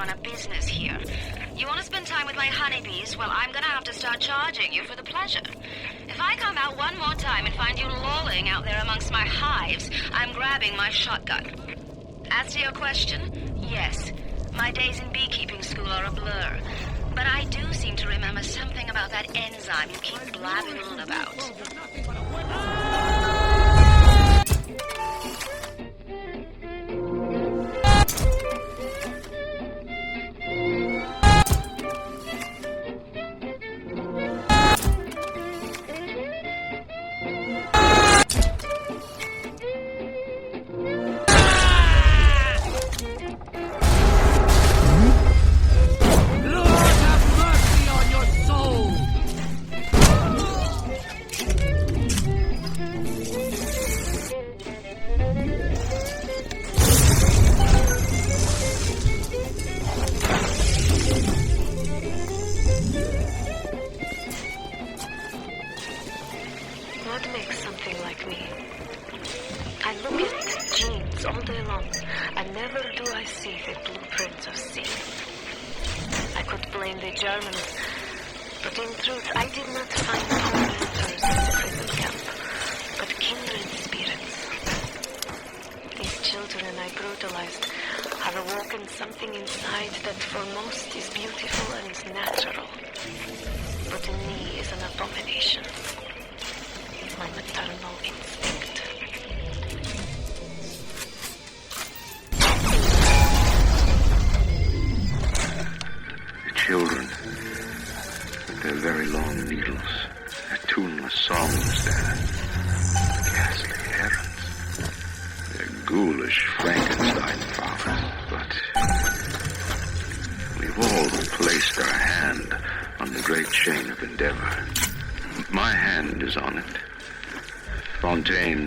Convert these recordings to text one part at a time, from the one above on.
run a business here. You want to spend time with my honeybees? Well, I'm gonna have to start charging you for the pleasure. If I come out one more time and find you lolling out there amongst my hives, I'm grabbing my shotgun. As to your question, yes, my days in beekeeping school are a blur. But I do seem to remember something about that enzyme you keep blabbing on about.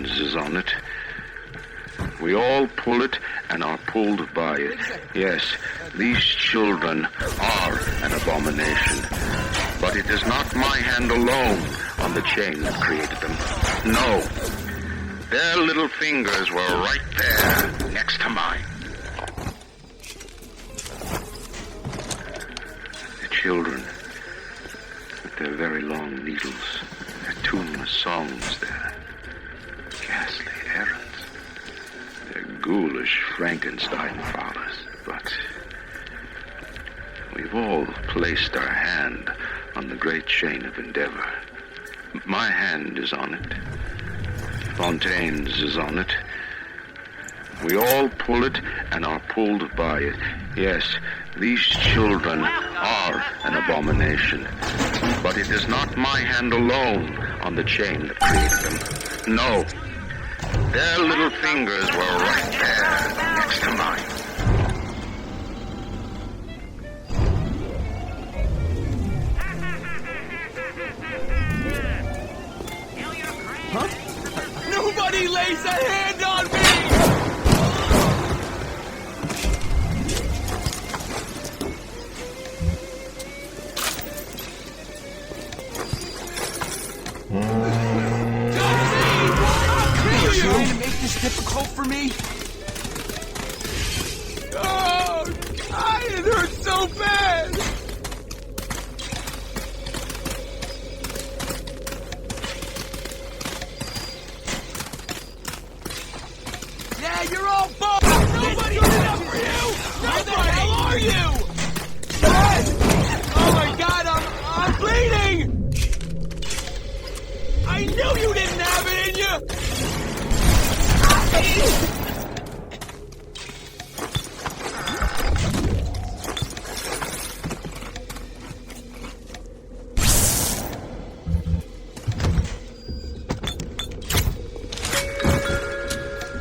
Is on it. We all pull it and are pulled by it. Yes, these children are an abomination. But it is not my hand alone on the chain that created them. No. Their little fingers were right there, next to mine. The children, with their very long needles, their tuneless songs, their ghastly errands. They're ghoulish Frankenstein fathers, but we've all placed our hand on the great chain of endeavor. My hand is on it. Fontaine's is on it. We all pull it and are pulled by it. Yes, these children are an abomination, but it is not my hand alone on the chain that created them. No. Their little fingers were right there, next to mine. Huh? Nobody lays a hand on me! Trying to make this difficult for me? Oh, God, it hurts so bad! Yeah, you're all fucked! Nobody did enough for you! Where the hell are you? What? Oh my God, I'm bleeding! I knew you didn't have it in you!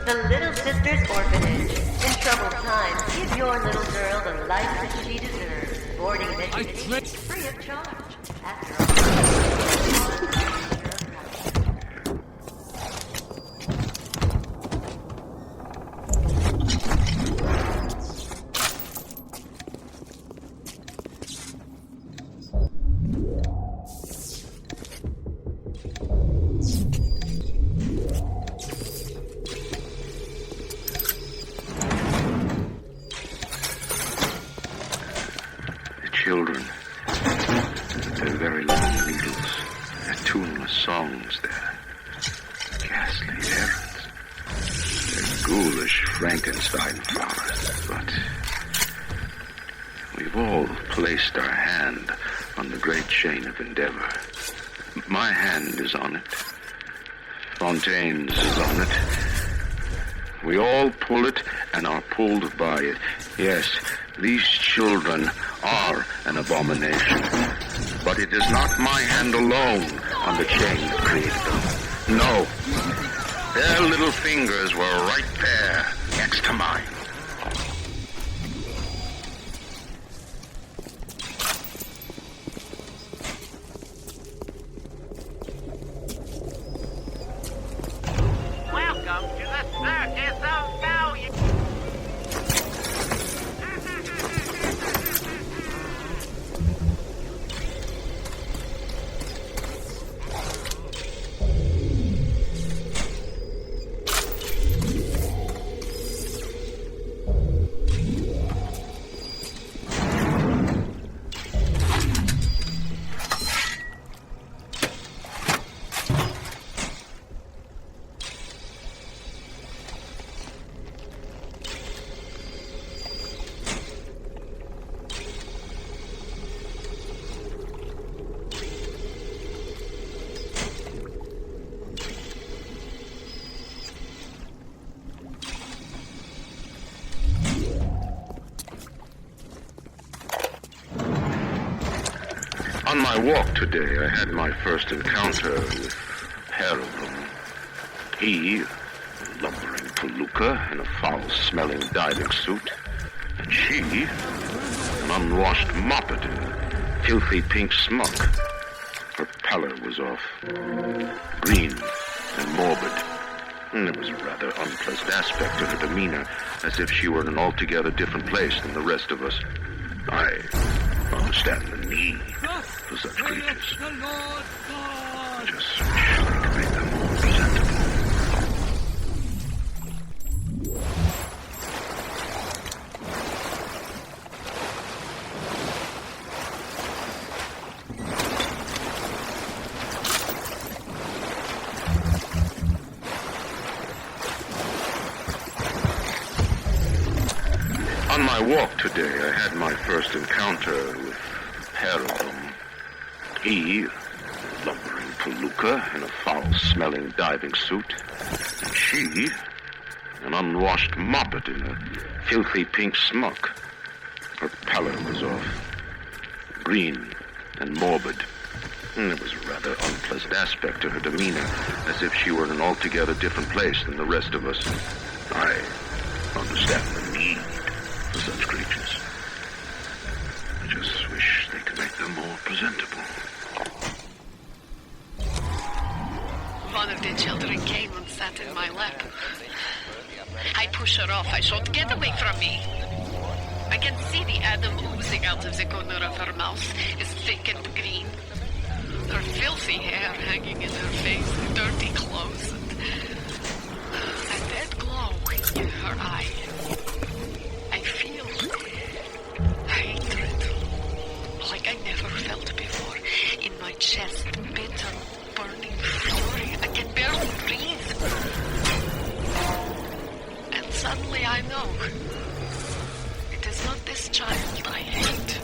The Little Sisters Orphanage. In troubled times, give your little girl the life that she deserves. Boarding and education free of charge. After all. children. Their very long needles. Their tuneless songs. Their ghastly errands. Their ghoulish Frankenstein flowers. But we've all placed our hand on the great chain of endeavor. My hand is on it. Fontaine's is on it. We all pull it and are pulled by it. Yes, these children are an abomination. But it is not my hand alone on the chain that created them. No. Their little fingers were right there next to mine. Welcome to the circus of value. On my walk today, I had my first encounter with a pair of them. He, a lumbering palooka in a foul-smelling diving suit, and she, an unwashed moppet in a filthy pink smock. Her pallor was off, green and morbid, and there was a rather unpleasant aspect to her demeanor, as if she were in an altogether different place than the rest of us. I understand the need for such creatures. I just wish I could make them more presentable. On my walk today, I had my first encounter with a pair of them. He, a lumbering palooka in a foul-smelling diving suit, and she, an unwashed moppet in a filthy pink smock. Her pallor was off, green and morbid, and there was a rather unpleasant aspect to her demeanor, as if she were in an altogether different place than the rest of us. I understand the need for such creatures. I just wish they could make them more presentable. One of the children came and sat in my lap. I push her off. I shout, "Get away from me!" I can see the Adam oozing out of the corner of her mouth. It's thick and green. Her filthy hair hanging in her face, dirty clothes, and that dead glow in her eye. I feel hatred, like I never felt before, in my chest, bitter, burning fury. I can barely breathe. And suddenly I know it is not this child I hate.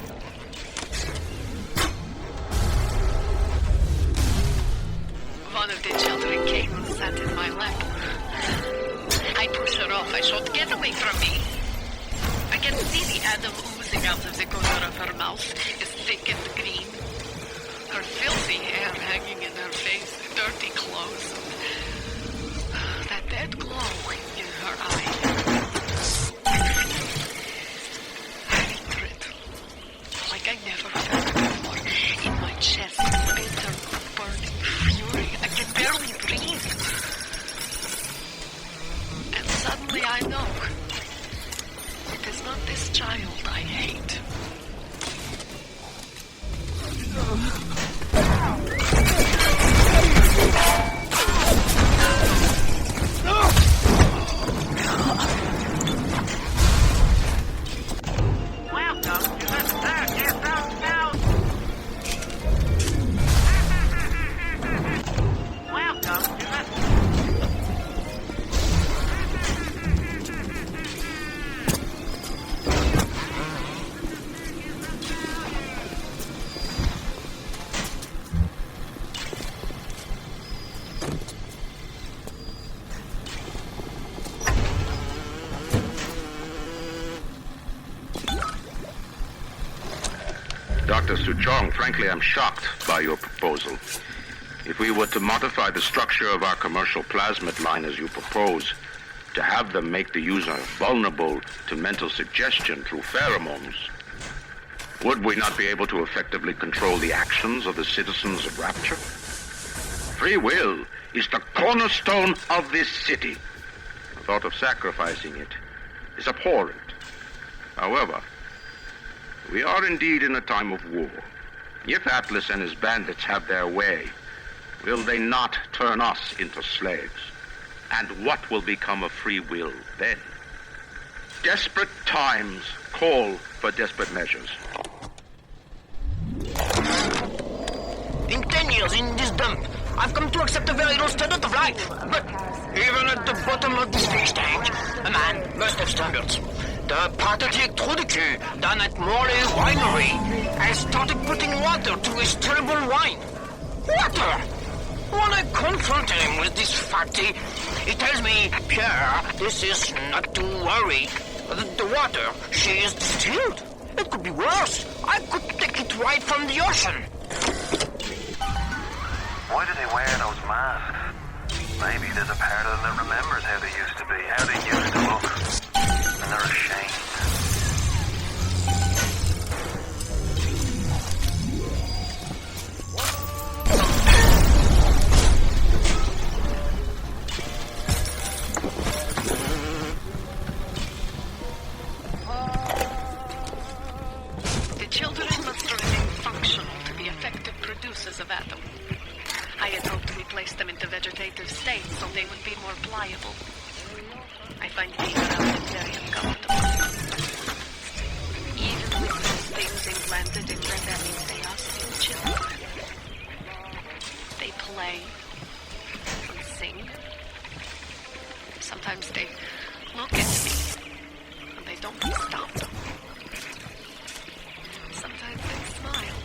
One of the children came and sat in my lap. I push her off. I shout, "Get away from me!" I can see the Adam oozing out of the corner of her mouth. It's thick and green. Her filthy hair hanging in her face, dirty clothes, and that dead glow in her eye. Hatred, like I never felt before, in my chest, bitter, burning fury. I can barely breathe. And suddenly I know it is not this child I hate. Welcome to the circus of Dr.Suchong, frankly, I'm shocked by your proposal. If we were to modify the structure of our commercial plasmid line as you propose, to have them make the user vulnerable to mental suggestion through pheromones, would we not be able to effectively control the actions of the citizens of Rapture? Free will is the cornerstone of this city. The thought of sacrificing it is abhorrent. However, we are indeed in a time of war. If Atlas and his bandits have their way, will they not turn us into slaves? And what will become of free will then? Desperate times call for desperate measures. In 10 years in this dump, I've come to accept a very low standard of life. But even at the bottom of this fish tank, a man must have standards. The pathetic Trudecu down at Morley Winery has started putting water to his terrible wine. Water! When I confront him with this fatty, he tells me, Pierre, this is not to worry. The water, she is distilled. It could be worse. I could take it right from the ocean. Why do they wear those masks? Maybe there's a part of them that remembers how they used to be, how they used to look. And they're ashamed. The children must remain functional to be effective producers of atom. I had hoped we placed them into vegetative states so they would be more pliable. I find being around them very uncomfortable. Even with those things implanted in their bellies, they are still children. They play and sing. Sometimes they look at me and they don't stop. Sometimes they smile.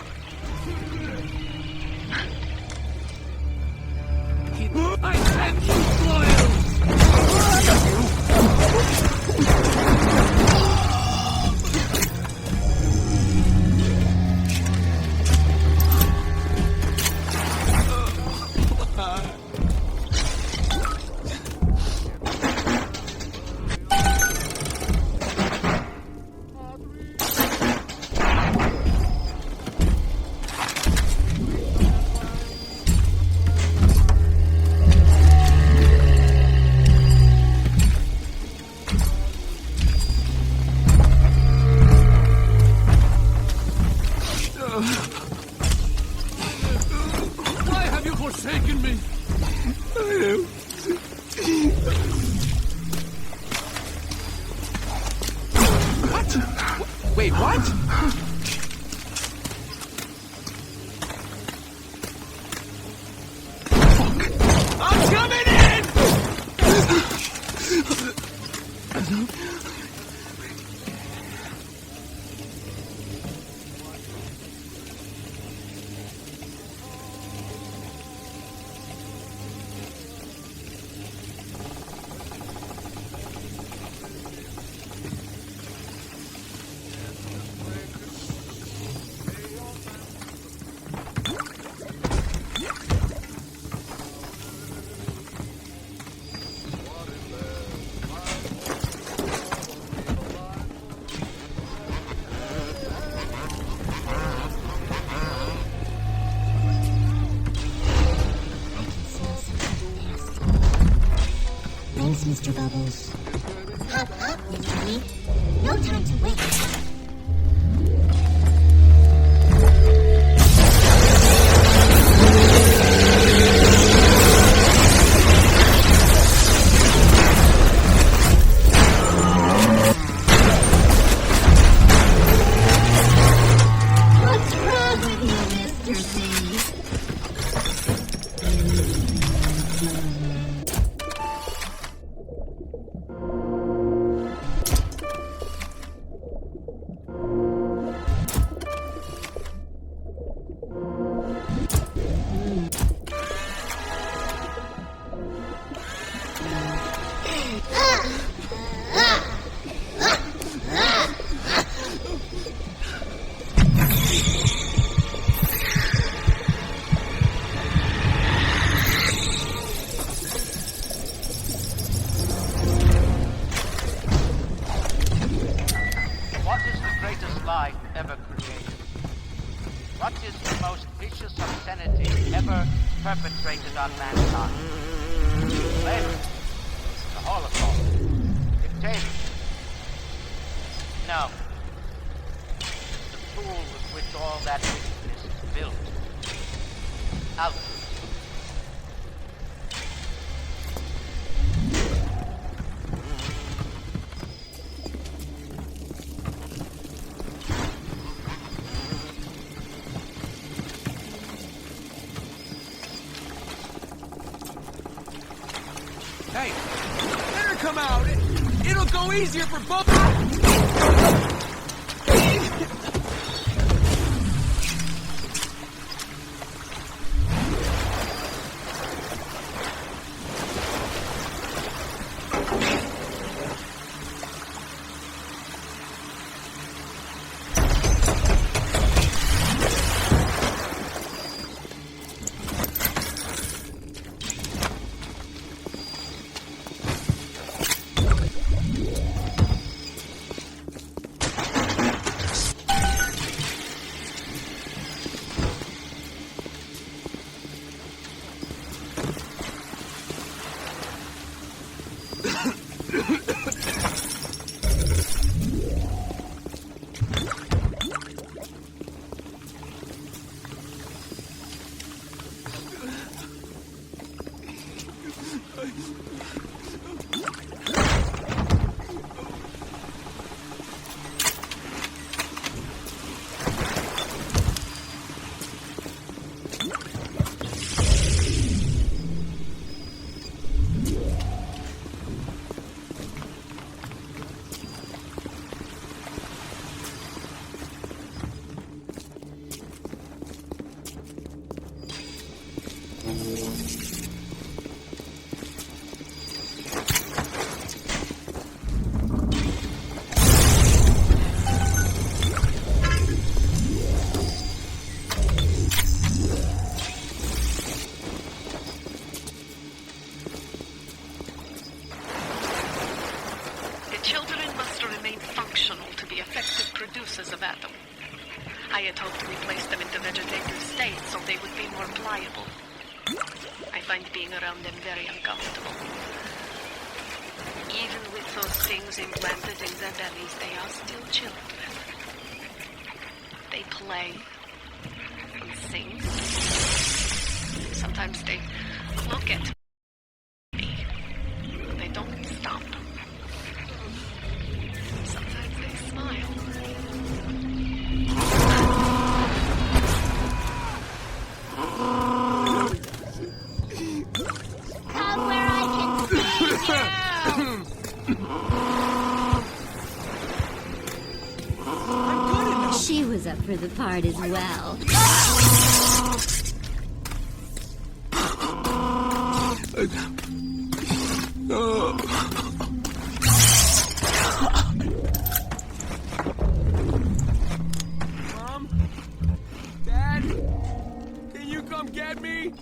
I can't keep loyal! Why have you forsaken me? What? Wait, what? I'm coming in! Thanks, Mr. Babels. Hop up, Miss Honey. No time to wait. What's wrong with you, Mr. C? created. What is the most vicious obscenity ever perpetrated on mankind? Slavery, the Holocaust, dictatorship. No. The tool with which all that wickedness is built. Altruism. Hey, let her come out. It'll go easier for both. pieces of atom. I had hoped to replace them into vegetative state so they would be more pliable. I find being around them very uncomfortable. Even with those things implanted in their bellies, they are still children. They play and sing. Sometimes they look at me. They don't stop. Sometimes they smile. Come where I can see you! She was up for the part as well. Mom? Dad? Can you come get me?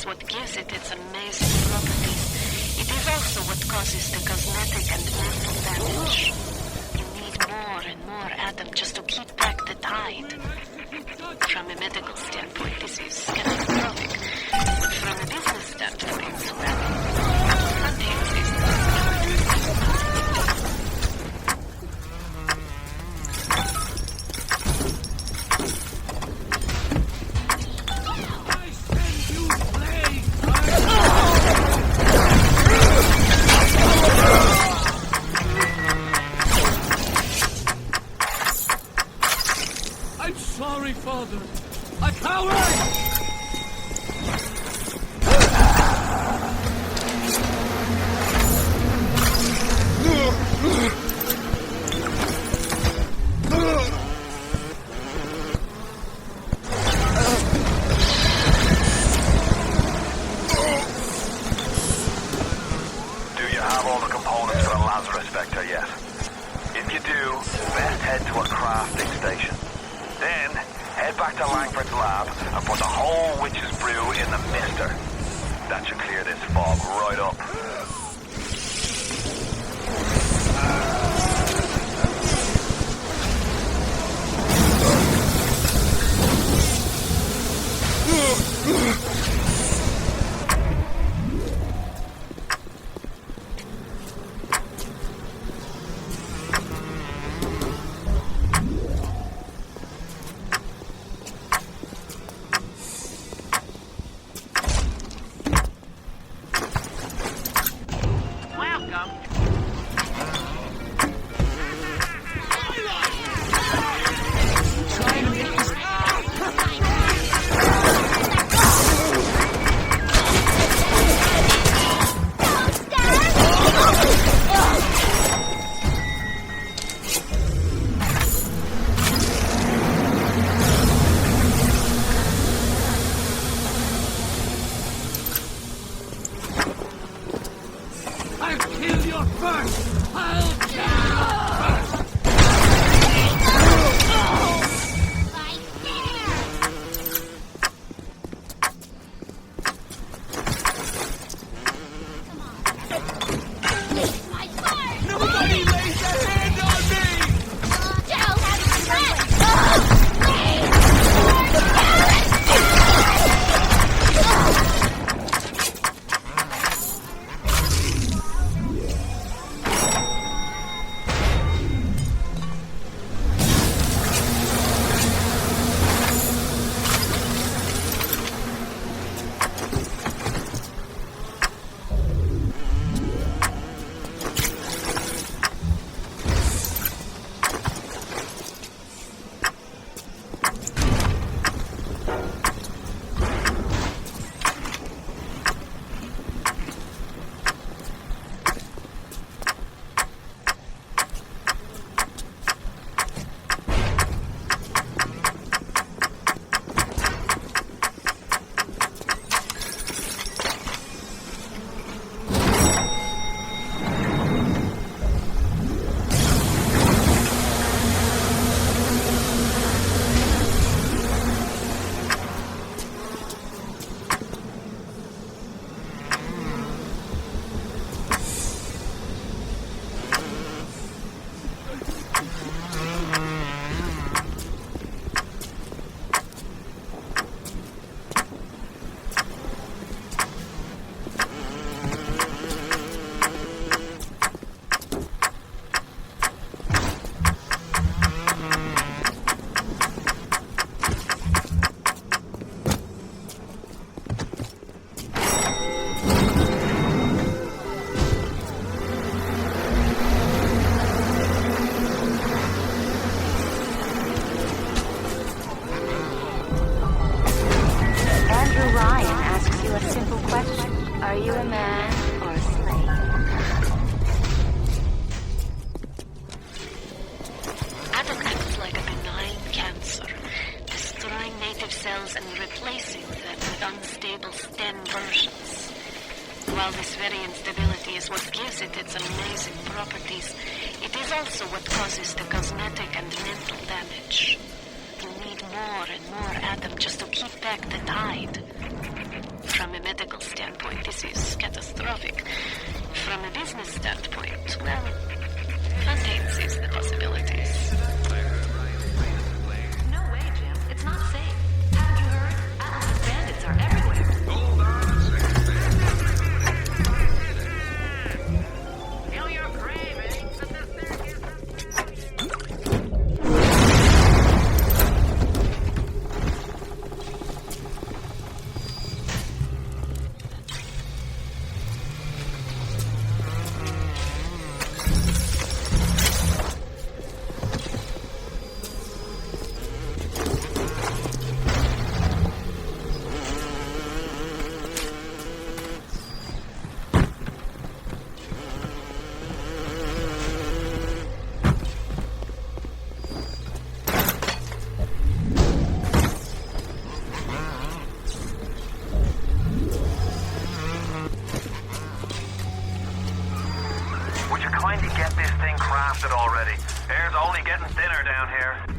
what gives it its amazing properties. It is also what causes the cosmetic and mental damage. You need more and more Adam just to keep back the tide. From a medical standpoint, this is catastrophic. But from a business standpoint, well, nothing exists. Sorry, Father. A coward! Do you have all the components for the Lazarus Vector yet? If you do, best head to a crafting station. Then, head back to Langford's lab and put the whole witch's brew in the mister. That should clear this fog right up. While this very instability is what gives it its amazing properties, it is also what causes the cosmetic and mental damage. You need more and more Adam just to keep back the tide. From a medical standpoint, this is catastrophic. From a business standpoint, well, plantains is the possibilities. No way, Jim. It's not safe. Haven't you heard? Atlas's bandits are everywhere. Kill your cravings. Would you kindly get this thing crafted already? Air's only getting thinner down here.